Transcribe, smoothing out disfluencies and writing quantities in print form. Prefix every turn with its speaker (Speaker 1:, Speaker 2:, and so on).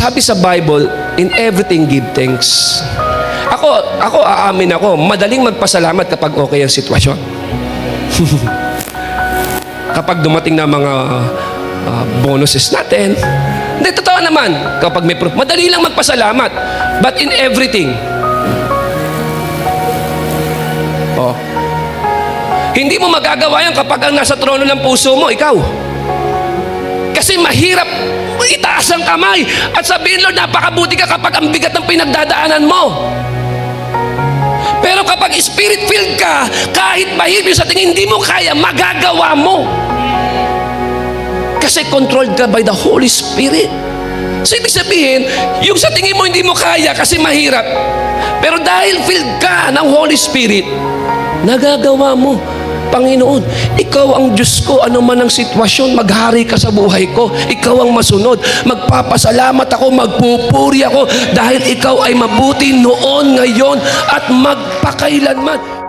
Speaker 1: sabi sa Bible, in everything give thanks. Ako, aamin ako, madaling magpasalamat kapag okay ang sitwasyon. Kapag dumating na mga bonuses natin. Hindi, totoo naman. Kapag may proof, madali lang magpasalamat. But in everything, hindi mo magagawa yan kapag ang nasa trono ng puso mo, ikaw. Kasi mahirap itaas ang kamay at sabihin, Lord, napakabuti ka kapag ang bigat ng pinagdadaanan mo. Pero kapag spirit-filled ka, kahit mahirap yung sa tingin, hindi mo kaya, magagawa mo. Kasi controlled ka by the Holy Spirit. So, ibig sabihin, yung sa tingin mo hindi mo kaya kasi mahirap. Pero dahil filled ka ng Holy Spirit, nagagawa mo. Panginoon, ikaw ang Diyos ko, ano man ang sitwasyon, maghari ka sa buhay ko. Ikaw ang masunod. Magpapasalamat ako, magpupuri ako dahil ikaw ay mabuti noon, ngayon at magpakailanman.